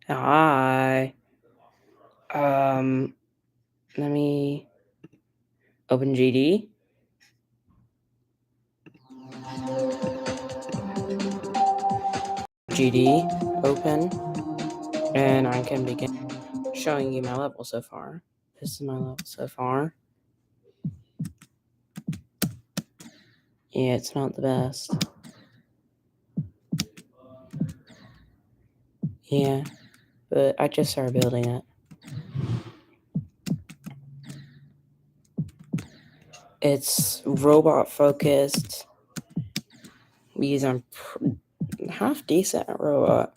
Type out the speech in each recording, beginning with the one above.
Hi. Let me open GD. GD, open, and I can begin showing you my level so far. This is my level so far. Yeah, it's not the best. Yeah, but I just started building it. It's robot focused because I'm half decent at robot.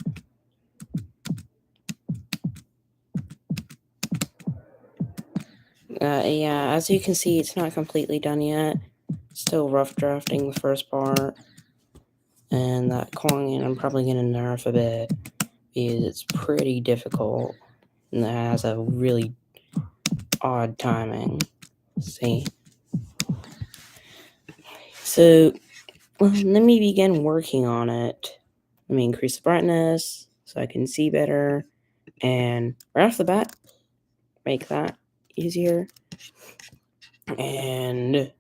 Yeah, as you can see, it's not completely done yet. Still rough drafting the first part. And that coin I'm probably going to nerf a bit because it's pretty difficult and it has a really odd timing. See? So, let me begin working on it. Let me increase the brightness so I can see better. And right off the bat, make that easier. And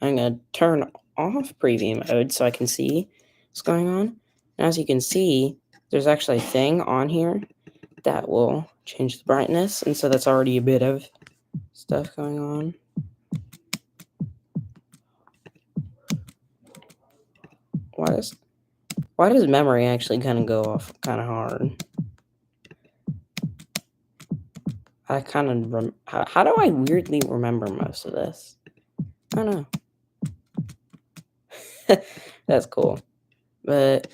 I'm going to turn off preview mode so I can see what's going on. And as you can see, there's actually a thing on here that will change the brightness. And so that's already a bit of stuff going on. Why does memory actually kind of go off kind of hard? I kind of how do I weirdly remember most of this? I don't know. That's cool. But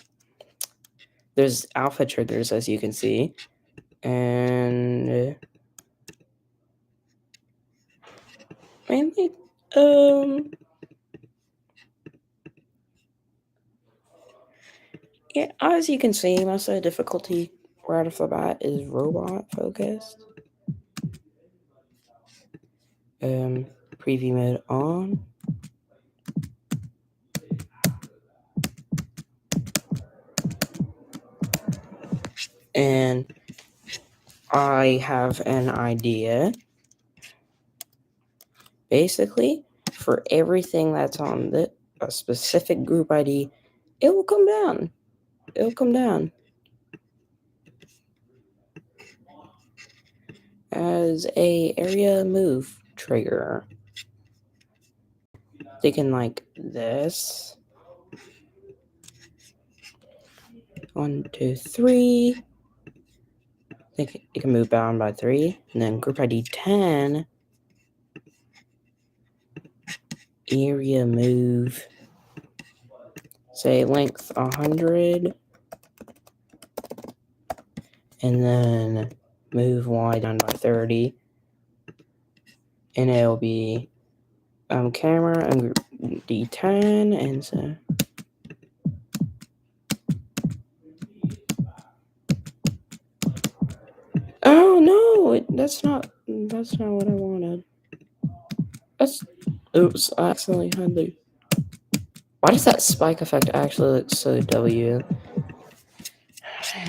there's alpha triggers, as you can see. And mainly yeah, as you can see, most of the difficulty right off the bat is robot focused. Preview mode on. And I have an idea. Basically, for everything that's on a specific group ID, it will come down. It'll come down as a area move trigger. Thinking like this. 1, 2, 3. Think it can move down by 3, and then group ID 10. Area move. Say length 100. And then move Y down by 30. And it'll be camera and group D10, and so oh no, that's not what I wanted. Oops, I accidentally had the. Why does that spike effect actually look so W?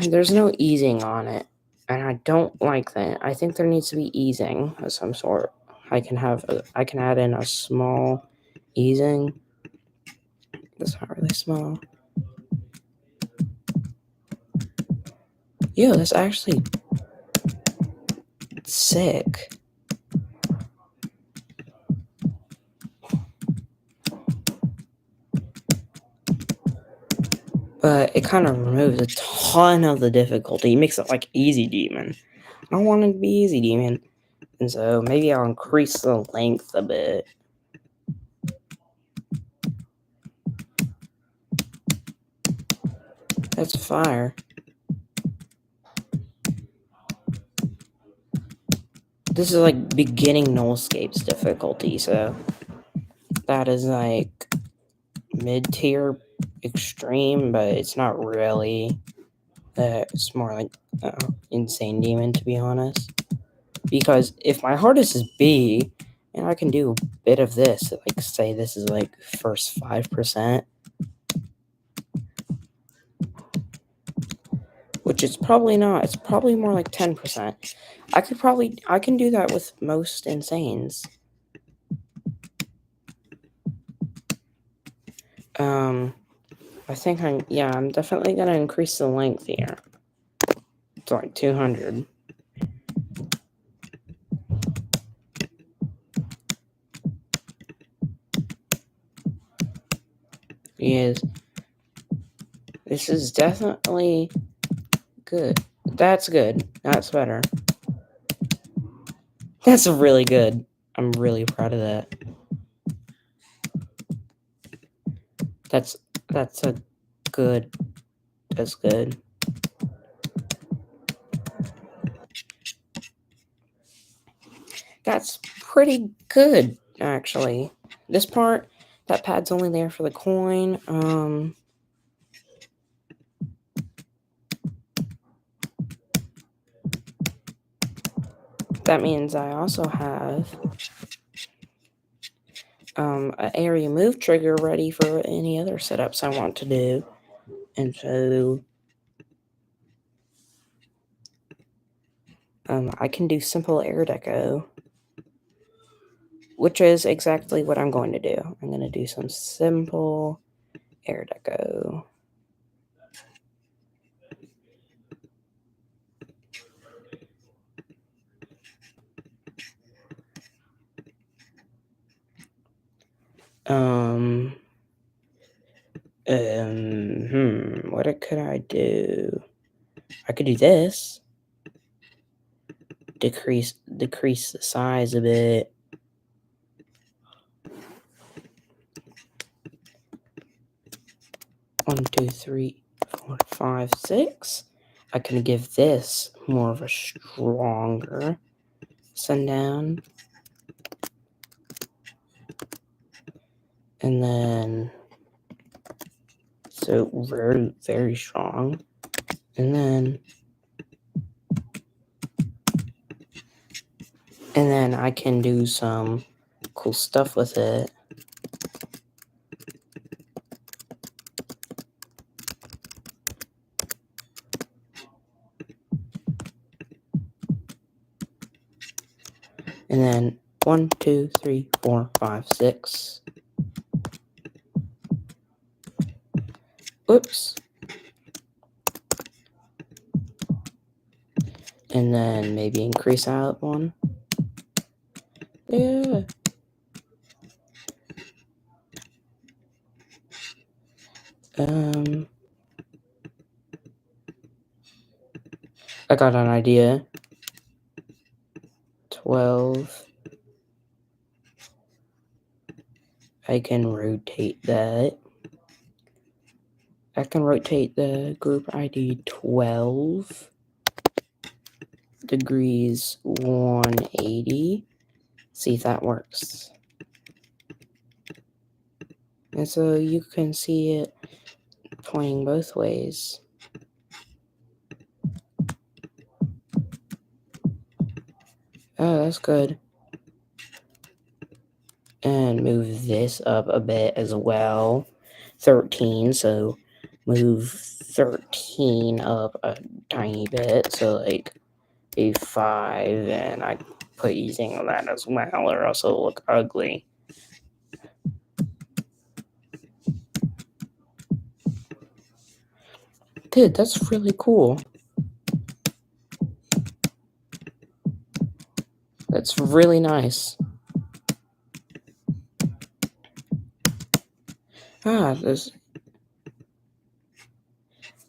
There's no easing on it, and I don't like that. I think there needs to be easing of some sort. I can add in a small easing. That's not really small. Yo, that's actually sick. But it kind of removes a ton of the difficulty. It makes it like easy demon. I don't want it to be easy demon. And so maybe I'll increase the length a bit. That's fire. This is like beginning nullscapes difficulty, so that is like mid-tier extreme, but it's not really. It's more like insane demon, to be honest. Because if my hardest is B, and I can do a bit of this, like say this is like first 5%, which which it's probably not. It's probably more like 10%. I can do that with most Insanes. I think I'm definitely gonna increase the length here. It's like 200. Yes. This is definitely good. That's good. That's better. That's really good. I'm really proud of that. That's a good. That's good. That's pretty good, actually. This part, that pad's only there for the coin. That means I also have an area move trigger ready for any other setups I want to do. And so I can do simple air deco, which is exactly what I'm going to do. I'm going to do some simple air deco. What could I do? I could do this. Decrease the size a bit. One, two, three, 4, 5, 6. I can give this more of a stronger sundown. And then, so very, very strong. And then I can do some cool stuff with it. And then 1, 2, 3, 4, 5, 6. Oops. And then maybe increase out one. Yeah. I got an idea. 12. I can rotate that. I can rotate the group ID 12 degrees 180. See if that works. And so you can see it pointing both ways. Oh, that's good. And move this up a bit as well. 13, so move 13 up a tiny bit, so like a 5, and I put using that as well, or else it'll look ugly. Dude, that's really cool. That's really nice.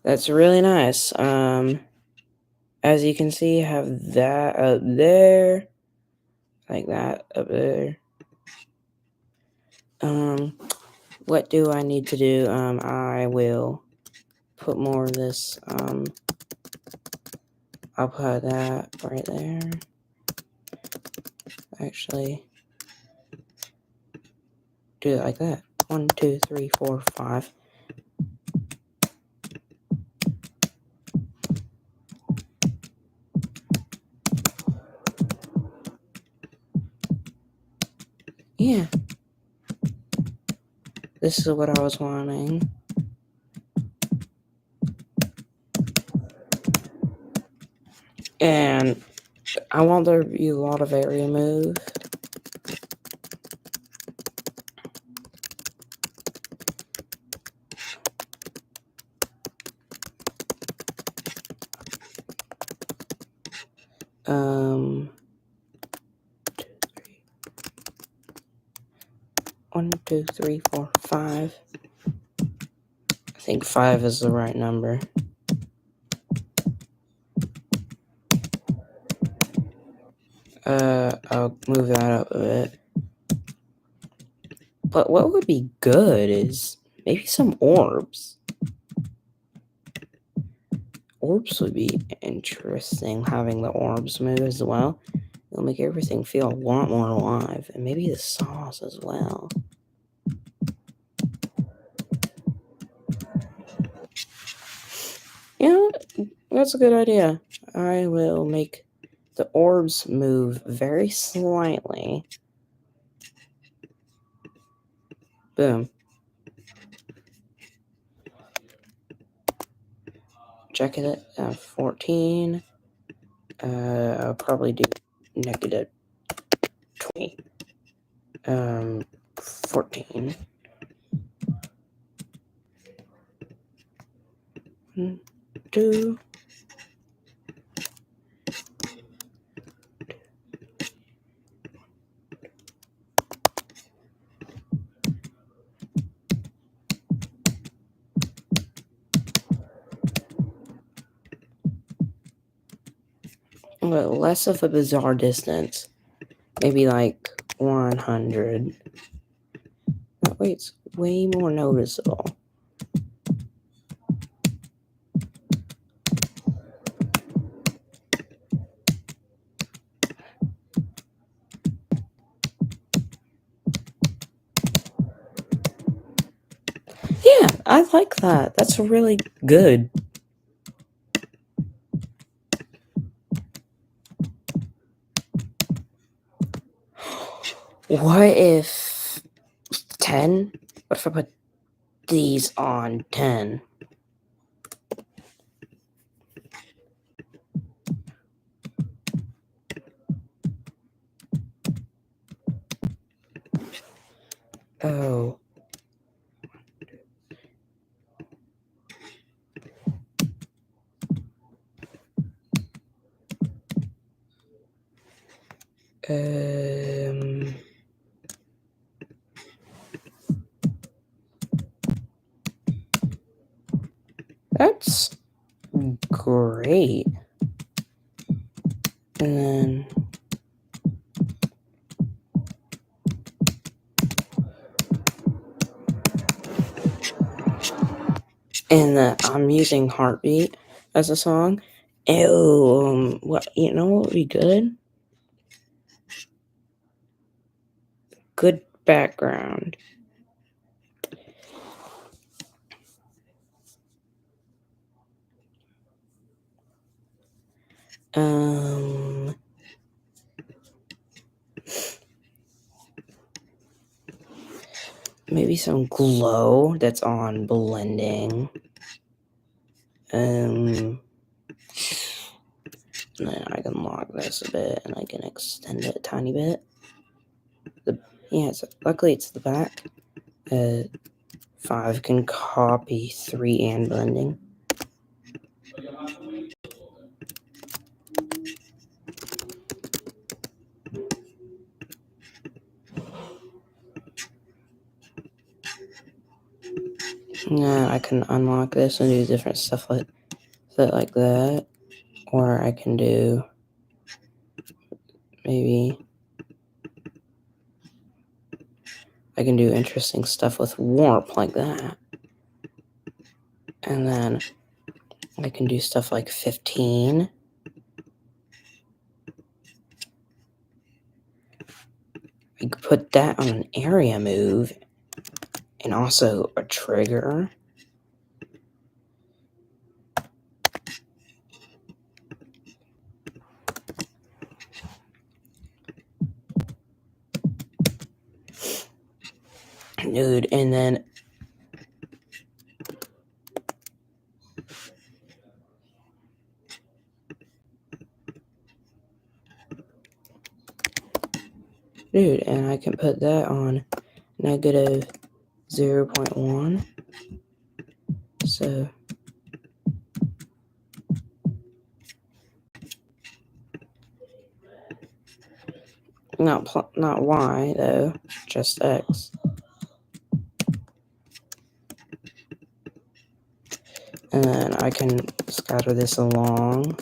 That's really nice. As you can see, I have that up there, like that up there. What do I need to do? I will put more of this. I'll put that right there. Actually, do it like that. 1, 2, 3, 4, 5. Yeah. This is what I was wanting. And I want there to be a lot of area move. One, two, three, 4, 5. I think 5 is the right number. I'll move that up a bit. But what would be good is maybe some orbs. Orbs would be interesting, having the orbs move as well. It'll make everything feel a lot more alive. And maybe the saws as well. Yeah, that's a good idea. I will make the orbs move very slightly. Boom. Check it at 14. I'll probably do negative 20. 14. 1, 2. But less of a bizarre distance. Maybe like 100. That way it's way more noticeable. Yeah, I like that. That's really good. What if 10? What if I put these on 10? Oh. That's great. And then I'm using Heartbeat as a song. What would be good? Good background. Maybe some glow that's on blending. And then I can lock this a bit and I can extend it a tiny bit. Luckily it's the back. 5 can copy 3 and blending. Now I can unlock this and do different stuff like that. Or I can do interesting stuff with warp like that. And then I can do stuff like 15. I could put that on an area move and also a trigger. Dude, and then Dude, and I can put that on negative 0.1. So not y though, just x. And then I can scatter this along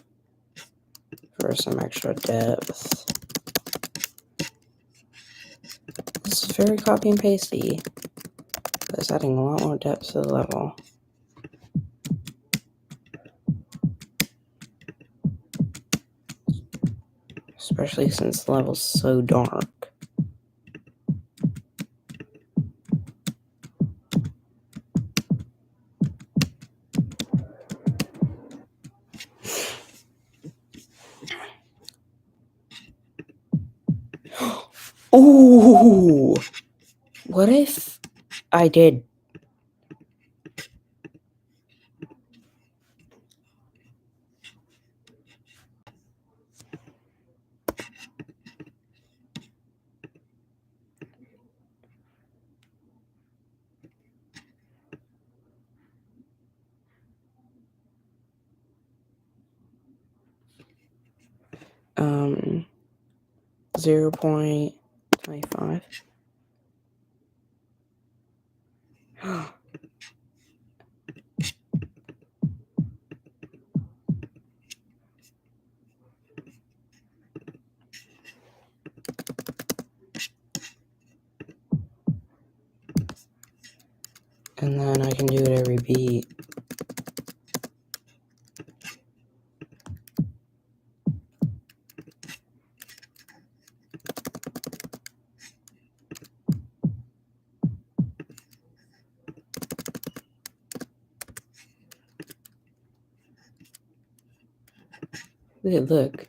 for some extra depth. This is very copy and pasty, but it's adding a lot more depth to the level. Especially since the level's so dark. Ooh! What if I did? Um, 0.25. And then I can do it every beat. Look.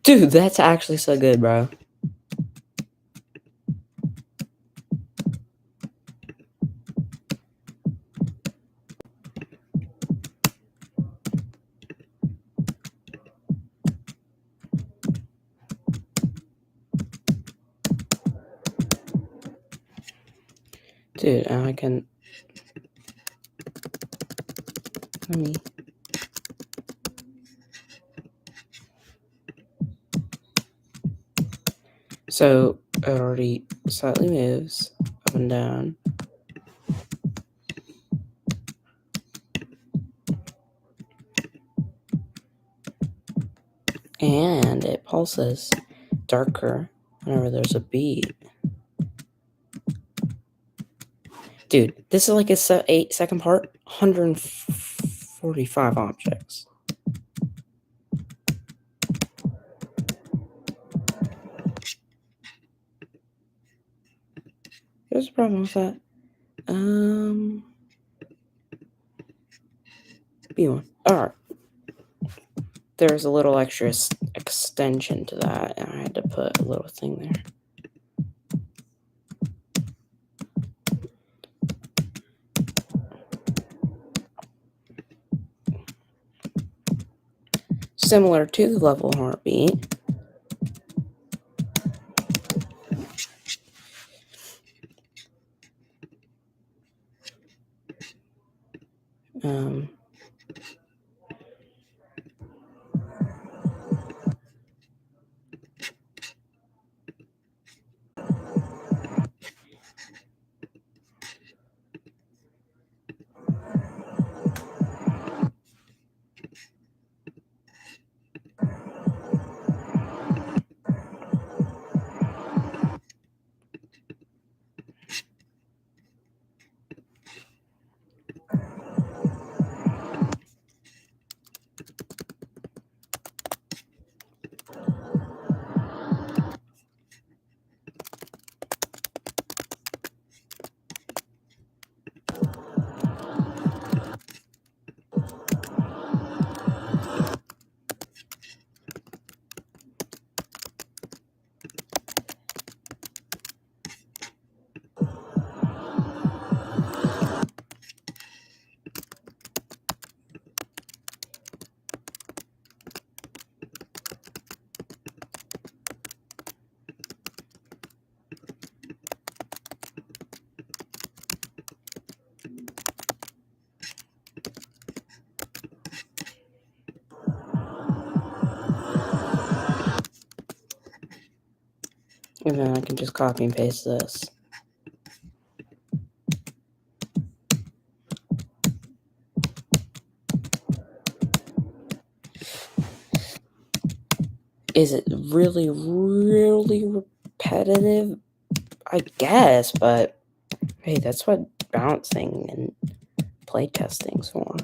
Dude, that's actually so good, bro. Dude, and I can... Let me... So, it already slightly moves up and down. And it pulses darker whenever there's a beat. Dude, this is like a 8-second part, 145 objects. There's a problem with that. B1. Alright. There's a little extra extension to that, and I had to put a little thing there. Similar to the level heartbeat. And then I can just copy and paste this. Is it really, really repetitive? I guess, but hey, that's what balancing and playtesting's for.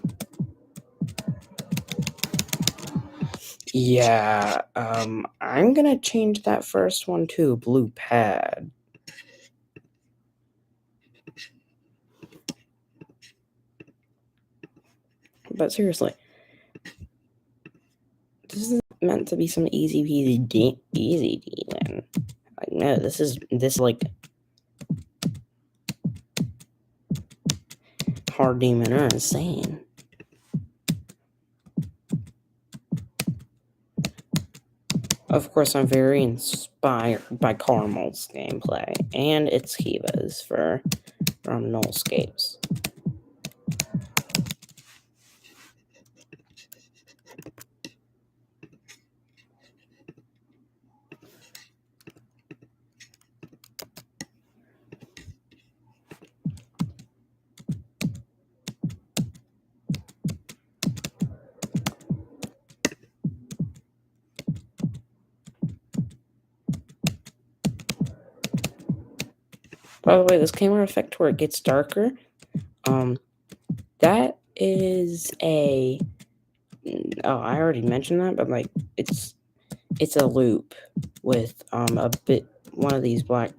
Yeah, I'm gonna change that first one to a blue pad. But seriously, this is meant to be some easy peasy easy demon. Like, no, this like hard demon are insane. Of course, I'm very inspired by Caramel's gameplay and its Kivas from Nullscapes. By the way, this camera effect where it gets darker, that is a... Oh, I already mentioned that, but like, it's a loop with a bit one of these black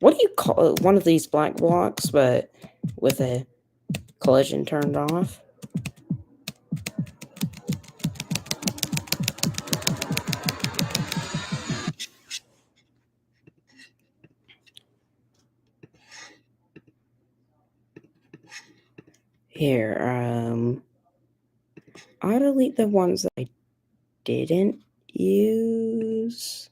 what do you call it? One of these black blocks, but with a collision turned off. Here, I'll delete the ones that I didn't use.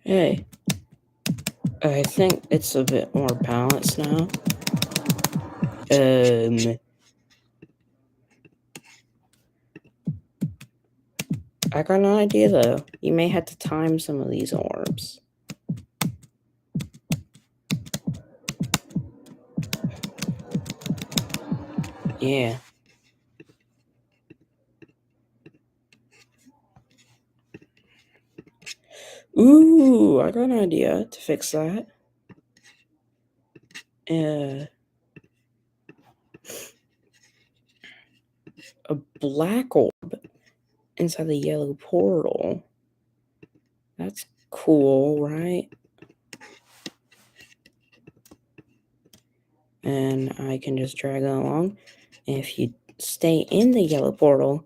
Hey, I think it's a bit more balanced now. I got an idea though. You may have to time some of these orbs. Yeah. Ooh, I got an idea to fix that. A black orb inside the yellow portal. That's cool, right? And I can just drag it along. And if you stay in the yellow portal,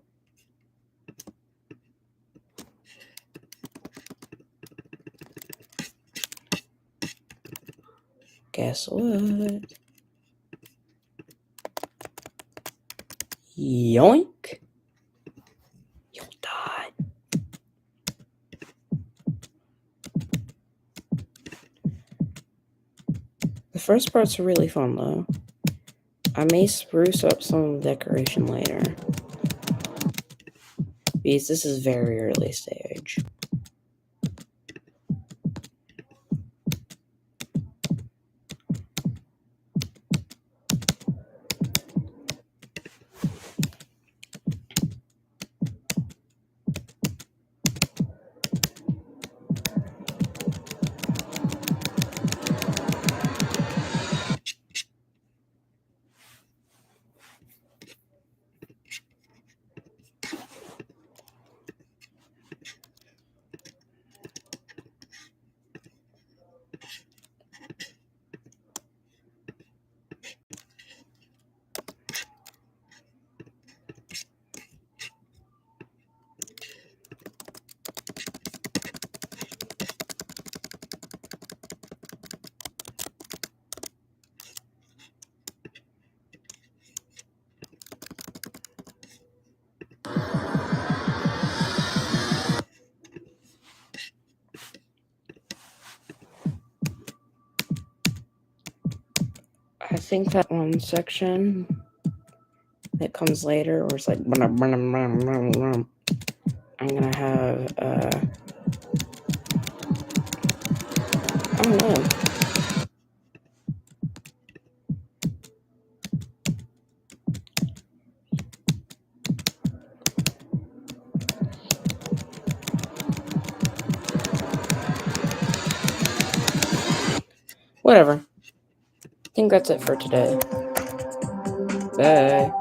guess what? Yoink! You'll die. The first parts are really fun though. I may spruce up some of the decoration later, because this is very early stage. I think that one section that comes later, where it's like, I'm gonna have, I don't know. Whatever. I think that's it for today. Bye.